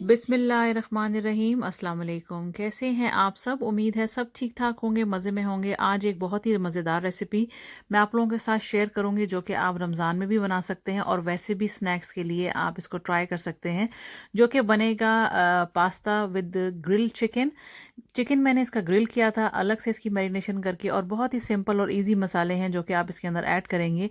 बिस्मिल्लाहिर्रहमानिर्रहीम। अस्सलाम वालेकुम। कैसे हैं आप सब? उम्मीद है सब ठीक ठाक होंगे, मज़े में होंगे। आज एक बहुत ही मज़ेदार रेसिपी मैं आप लोगों के साथ शेयर करूंगी जो कि आप रमज़ान में भी बना सकते हैं और वैसे भी स्नैक्स के लिए आप इसको ट्राई कर सकते हैं, जो कि बनेगा pasta with grill chicken. Chicken मैंने इसका ग्रिल किया था अलग से इसकी मैरिनेशन करके, और बहुत ही सिंपल और इजी मसाले हैं जो कि आप इसके अंदर ऐड करेंगे।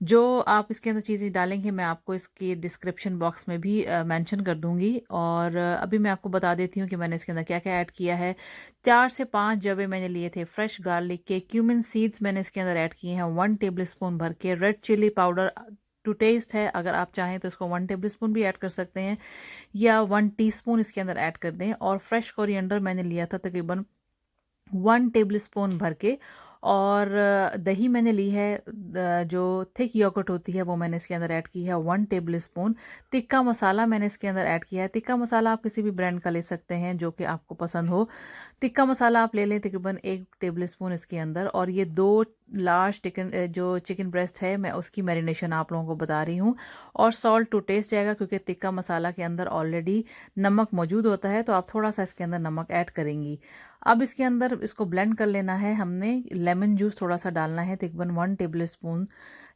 जो आप इसके अंदर चीज़ें डालेंगे मैं आपको इसकी डिस्क्रिप्शन बॉक्स में भी मेंशन कर दूंगी। और अभी मैं आपको बता देती हूँ कि मैंने इसके अंदर क्या क्या ऐड किया है। 4 से 5 जवे मैंने लिए थे फ्रेश गार्लिक के। क्यूमिन सीड्स मैंने इसके अंदर ऐड किए हैं 1 टेबल स्पून भर के। Red chilli powder to taste है, अगर आप चाहें तो इसको 1 टेबल स्पून भी ऐड कर सकते हैं या 1 टीस्पून इसके अंदर ऐड कर दें। और फ्रेश कोरिएंडर मैंने लिया था तकरीबन 1 टेबल स्पून भर के। और दही मैंने ली है, जो थिक योगर्ट होती है वो मैंने इसके अंदर ऐड की है 1 टेबल स्पून। टिक्का मसाला मैंने इसके अंदर ऐड किया है। टिक्का मसाला आप किसी भी ब्रांड का ले सकते हैं जो कि आपको पसंद हो। टिक्का मसाला आप ले लें तकरीबन 1 टेबल स्पून इसके अंदर। और ये 2 लार्ज जो चिकन ब्रेस्ट है मैं उसकी मैरिनेशन आप लोगों को बता रही हूँ। और सॉल्ट टू टेस्ट जाएगा, क्योंकि टिक्का मसाला के अंदर ऑलरेडी नमक मौजूद होता है, तो आप थोड़ा सा इसके अंदर नमक ऐड करेंगी। अब इसके अंदर इसको ब्लेंड कर लेना है हमने। लेमन जूस थोड़ा सा डालना है तकरीबन 1 टेबल स्पून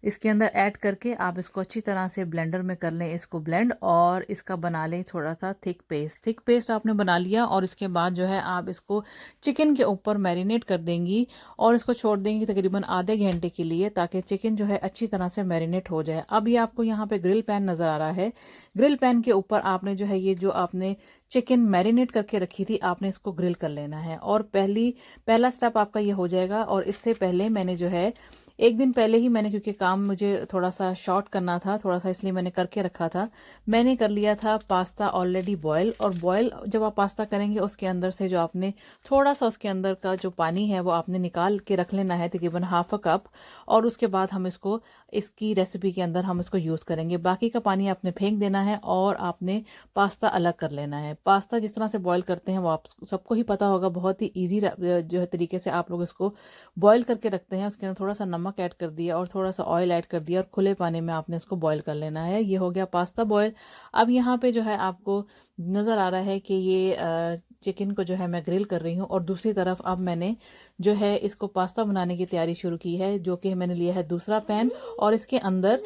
इसके अंदर ऐड करके आप इसको अच्छी तरह से ब्लेंडर में कर लें इसको ब्लेंड, और इसका बना लें थोड़ा सा थिक पेस्ट। थिक पेस्ट आपने बना लिया और इसके बाद जो है आप इसको चिकन के ऊपर मैरिनेट कर देंगी और इसको छोड़ देंगी तकरीबन आधे घंटे के लिए, ताकि चिकन जो है अच्छी तरह से मैरिनेट हो जाए। अब ये आपको यहाँ पे ग्रिल पैन नज़र आ रहा है। ग्रिल पैन के ऊपर आपने जो है ये जो आपने चिकन मैरिनेट करके रखी थी आपने इसको ग्रिल कर लेना है। और पहला स्टेप आपका ये हो जाएगा। और इससे पहले मैंने जो है एक दिन पहले ही मैंने, क्योंकि काम मुझे थोड़ा सा शॉर्ट करना था थोड़ा सा, इसलिए मैंने करके रखा था। मैंने कर लिया था पास्ता ऑलरेडी बॉयल। और बॉयल जब आप पास्ता करेंगे उसके अंदर से जो आपने थोड़ा सा उसके अंदर का जो पानी है वो आपने निकाल के रख लेना है तकरीबन हाफ अ कप। और उसके बाद हम इसको इसकी रेसिपी के अंदर हम इसको यूज़ करेंगे। बाकी का पानी आपने फेंक देना है और आपने पास्ता अलग कर लेना है। पास्ता जिस तरह से बॉईल करते हैं वो आप सबको ही पता होगा, बहुत ही ईजी जो है तरीके से आप लोग इसको बॉईल करके रखते हैं। उसके अंदर थोड़ा सा नमक ऐड कर दिया और थोड़ा सा ऑयल ऐड कर दिया और खुले पानी में आपने इसको बॉईल कर लेना है। ये हो गया पास्ता बॉयल। अब यहाँ पे जो है आपको नज़र आ रहा है कि ये चिकन को जो है मैं ग्रिल कर रही हूँ, और दूसरी तरफ अब मैंने जो है इसको पास्ता बनाने की तैयारी शुरू की है, जो कि मैंने लिया है दूसरा पैन। और इसके अंदर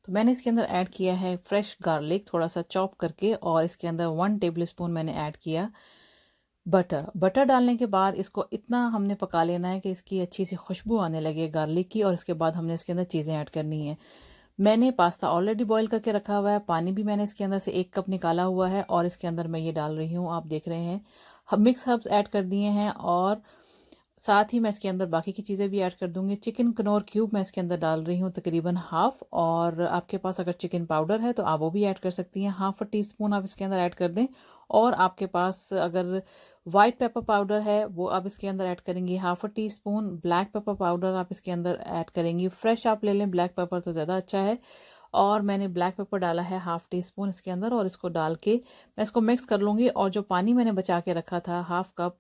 तो मैंने इसके अंदर ऐड किया है फ्रेश गार्लिक थोड़ा सा चॉप करके, और इसके अंदर 1 टेबल स्पून मैंने ऐड किया बटर। बटर डालने के बाद इसको इतना हमने पका लेना है कि इसकी अच्छी सी खुशबू आने लगे गार्लिक की। और इसके बाद हमने इसके अंदर चीज़ें ऐड करनी है। मैंने पास्ता ऑलरेडी बॉईल करके रखा हुआ है, पानी भी मैंने इसके अंदर से 1 कप निकाला हुआ है, और इसके अंदर मैं ये डाल रही हूँ, आप देख रहे हैं मिक्स हर्ब्स ऐड कर दिए हैं। और साथ ही मैं इसके अंदर बाकी की चीज़ें भी ऐड कर दूंगी। चिकन कनौर क्यूब मैं इसके अंदर डाल रही हूँ तकरीबन हाफ। और आपके पास अगर चिकन पाउडर है तो आप वो भी ऐड कर सकती हैं, हाफ टीस्पून आप इसके अंदर ऐड कर दें। और आपके पास अगर वाइट पेपर पाउडर है वो आप इसके अंदर ऐड करेंगी, half teaspoon. Black pepper powder आप इसके अंदर ऐड करेंगी, फ्रेश आप ले लें, ब्लैक पेपर तो ज़्यादा अच्छा है। और मैंने ब्लैक पेपर डाला है हाफ टीस्पून इसके अंदर, और इसको डाल के मैं इसको मिक्स कर लूँगी। और जो पानी मैंने बचा के रखा था हाफ कप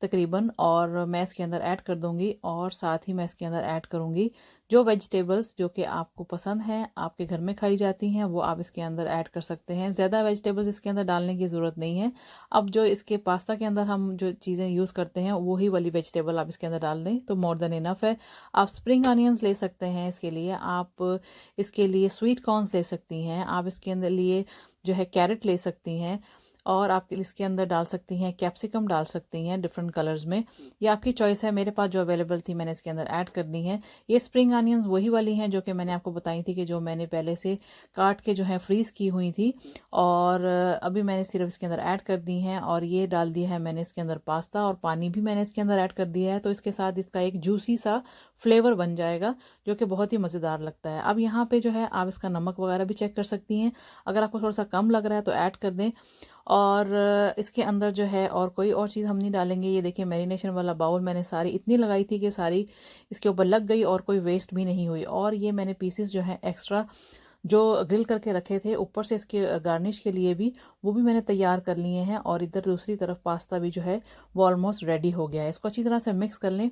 तकरीबन, और मैं इसके अंदर ऐड कर दूंगी। और साथ ही मैं इसके अंदर ऐड करूंगी जो वेजिटेबल्स जो कि आपको पसंद हैं, आपके घर में खाई जाती हैं, वो आप इसके अंदर ऐड कर सकते हैं। ज़्यादा वेजिटेबल्स इसके अंदर डालने की ज़रूरत नहीं है। अब जो इसके पास्ता के अंदर हम जो चीज़ें यूज़ करते हैं वही वाली वेजिटेबल आप इसके अंदर डाल दें तो मोर देन इनफ है। आप स्प्रिंग अनियंस ले सकते हैं इसके लिए, आप इसके लिए स्वीट कॉर्न्स ले सकती हैं, आप इसके अंदर लिए जो है कैरेट ले सकती हैं। और आप इसके अंदर डाल सकती हैं कैप्सिकम डाल सकती हैं डिफरेंट कलर्स में, ये आपकी चॉइस है। मेरे पास जो अवेलेबल थी मैंने इसके अंदर ऐड कर दी हैं। ये स्प्रिंग अनियंस वही वाली हैं जो कि मैंने आपको बताई थी, कि जो मैंने पहले से काट के जो है फ्रीज़ की हुई थी। और अभी मैंने सिर्फ इसके अंदर ऐड कर दी हैं। और ये डाल दिया है मैंने इसके अंदर पास्ता, और पानी भी मैंने इसके अंदर ऐड कर दिया है, तो इसके साथ इसका एक जूसी सा फ्लेवर बन जाएगा जो कि बहुत ही मज़ेदार लगता है। अब यहाँ पे जो है आप इसका नमक वगैरह भी चेक कर सकती हैं, अगर आपको थोड़ा सा कम लग रहा है तो ऐड कर दें। और इसके अंदर जो है और कोई और चीज़ हम नहीं डालेंगे। ये देखिए मैरिनेशन वाला बाउल मैंने सारी इतनी लगाई थी कि सारी इसके ऊपर लग गई और कोई वेस्ट भी नहीं हुई। और ये मैंने पीसेस जो है एक्स्ट्रा जो ग्रिल करके रखे थे ऊपर से इसके गार्निश के लिए भी, वो भी मैंने तैयार कर लिए हैं। और इधर दूसरी तरफ पास्ता भी जो है वो ऑलमोस्ट रेडी हो गया है। इसको अच्छी तरह से मिक्स कर लें।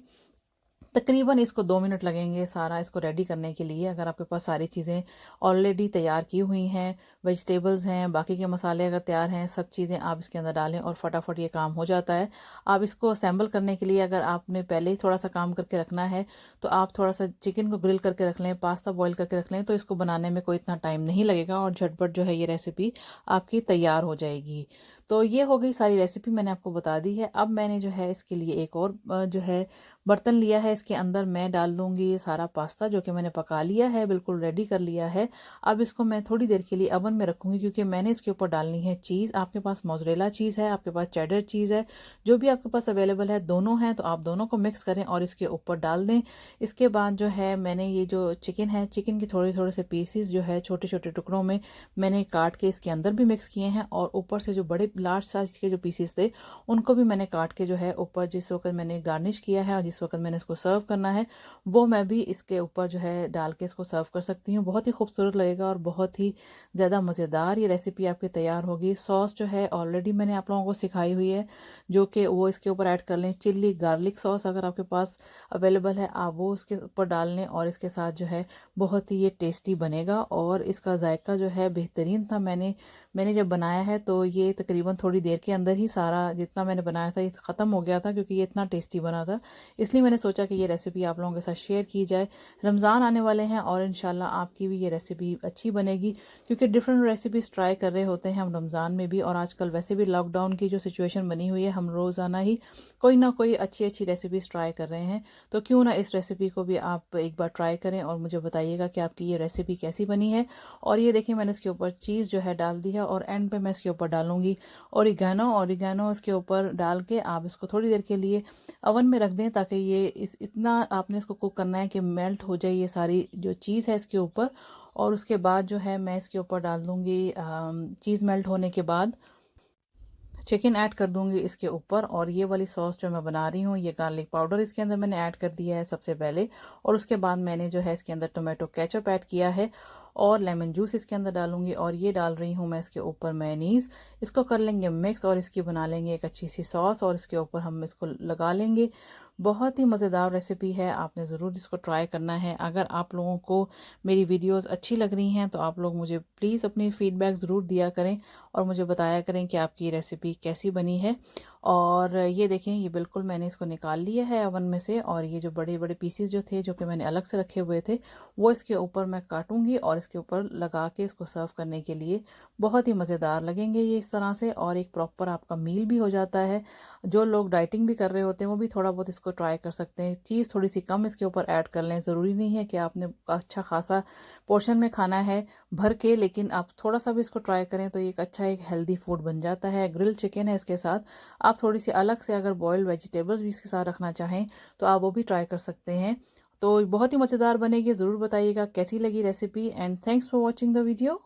तकरीबन इसको 2 मिनट लगेंगे सारा इसको रेडी करने के लिए। अगर आपके पास सारी चीज़ें ऑलरेडी तैयार की हुई हैं, वेजिटेबल्स हैं, बाकी के मसाले अगर तैयार हैं, सब चीज़ें आप इसके अंदर डालें और फटाफट ये काम हो जाता है। आप इसको असेंबल करने के लिए अगर आपने पहले ही थोड़ा-सा काम करके रखना है, तो आप थोड़ा-सा चिकन को ग्रिल करके रख लें, पास्ता बॉयल करके रख लें, तो इसको बनाने में कोई इतना टाइम नहीं लगेगा और झटपट जो है ये रेसिपी आपकी तैयार हो जाएगी। तो ये हो गई सारी रेसिपी, मैंने आपको बता दी है। अब मैंने जो है इसके लिए एक और जो है बर्तन लिया है, इसके अंदर मैं डाल दूँगी ये सारा पास्ता जो कि मैंने पका लिया है, बिल्कुल रेडी कर लिया है। अब इसको मैं थोड़ी देर के लिए ओवन में रखूँगी क्योंकि मैंने इसके ऊपर डालनी है चीज़। आपके पास मोज़रेला चीज़ है, आपके पास चेडर चीज़ है, जो भी आपके पास अवेलेबल है, दोनों हैं, तो आप दोनों को मिक्स करें और इसके ऊपर डाल दें। इसके बाद जो है मैंने ये जो चिकन है, चिकन के थोड़े-थोड़े से पीसेस जो है छोटे-छोटे टुकड़ों में मैंने काट के इसके अंदर भी मिक्स किए हैं और ऊपर से जो बड़े लार्ज साइज़ के जो पीसेस थे, उनको भी मैंने काट के जो है ऊपर जिस वक़्त मैंने गार्निश किया है और जिस वक़्त मैंने इसको सर्व करना है, वो मैं भी इसके ऊपर जो है डाल के इसको सर्व कर सकती हूँ। बहुत ही खूबसूरत लगेगा और बहुत ही ज़्यादा मज़ेदार ये रेसिपी आपकी तैयार होगी। सॉस जो है ऑलरेडी मैंने आप लोगों को सिखाई हुई है, जो कि वो इसके ऊपर ऐड कर लें। चिल्ली गार्लिक सॉस अगर आपके पास अवेलेबल है, आप वो इसके ऊपर डाल लें और इसके साथ जो है बहुत ही ये टेस्टी बनेगा और इसका जायका जो है बेहतरीन था। मैंने जब बनाया है तो ये तकरीबन थोड़ी देर के अंदर ही सारा जितना मैंने बनाया था ये ख़त्म हो गया था क्योंकि ये इतना टेस्टी बना था। इसलिए मैंने सोचा कि ये रेसिपी आप लोगों के साथ शेयर की जाए। रमज़ान आने वाले हैं और इंशाल्लाह आपकी भी ये रेसिपी अच्छी बनेगी क्योंकि डिफरेंट रेसिपीज़ ट्राई कर रहे होते हैं हम रमज़ान में भी, और आजकल वैसे भी लॉकडाउन की जो सिचुएशन बनी हुई है, हम रोज़ाना ही कोई ना कोई अच्छी अच्छी रेसिपीज़ ट्राई कर रहे हैं। तो क्यों ना इस रेसिपी को भी आप एक बार ट्राई करें और मुझे बताइएगा कि आपकी ये रेसिपी कैसी बनी है। और ये देखिए मैंने इसके ऊपर चीज़ जो है डाल दी है और एंड पे मैं इसके ऊपर डालूँगी ओरिगैनो इसके ऊपर डाल के आप इसको थोड़ी देर के लिए ओवन में रख दें ताकि ये इतना आपने इसको कुक करना है कि मेल्ट हो जाए ये सारी जो चीज़ है इसके ऊपर। और उसके बाद जो है मैं इसके ऊपर डाल दूँगी चीज़ मेल्ट होने के बाद चिकन ऐड कर दूँगी इसके ऊपर। और ये वाली सॉस जो मैं बना रही हूँ, ये गार्लिक पाउडर इसके अंदर मैंने ऐड कर दिया है सबसे पहले, और उसके बाद मैंने जो है इसके अंदर टोमेटो केचप ऐड किया है और लेमन जूस इसके अंदर डालूंगी। और ये डाल रही हूँ मैं इसके ऊपर मेयोनीज़। इसको कर लेंगे मिक्स और इसकी बना लेंगे एक अच्छी सी सॉस और इसके ऊपर हम इसको लगा लेंगे। बहुत ही मज़ेदार रेसिपी है, आपने ज़रूर इसको ट्राई करना है। अगर आप लोगों को मेरी वीडियोस अच्छी लग रही हैं तो आप लोग मुझे प्लीज़ अपनी फ़ीडबैक ज़रूर दिया करें और मुझे बताया करें कि आपकी रेसिपी कैसी बनी है। और ये देखें, ये बिल्कुल मैंने इसको निकाल लिया है ओवन में से, और ये जो बड़े बड़े पीसेस जो थे जो कि मैंने अलग से रखे हुए थे, वो इसके ऊपर मैं काटूंगी और इसके ऊपर लगा के इसको सर्व करने के लिए बहुत ही मज़ेदार लगेंगे ये इस तरह से। और एक प्रॉपर आपका मील भी हो जाता है। जो लोग डाइटिंग भी कर रहे होते हैं वो भी थोड़ा बहुत इसको ट्राई कर सकते हैं। चीज़ थोड़ी सी कम इसके ऊपर ऐड कर लें, ज़रूरी नहीं है कि आपने अच्छा खासा पोर्शन में खाना है भर के, लेकिन आप थोड़ा सा भी इसको ट्राई करें तो ये एक अच्छा एक हेल्दी फूड बन जाता है। ग्रिल चिकन है इसके साथ, आप थोड़ी सी अलग से अगर बॉइल्ड वेजिटेबल्स भी इसके साथ रखना चाहें तो आप वो भी ट्राई कर सकते हैं। तो बहुत ही मज़ेदार बनेगी। ज़रूर बताइएगा कैसी लगी recipe, and thanks for watching the video.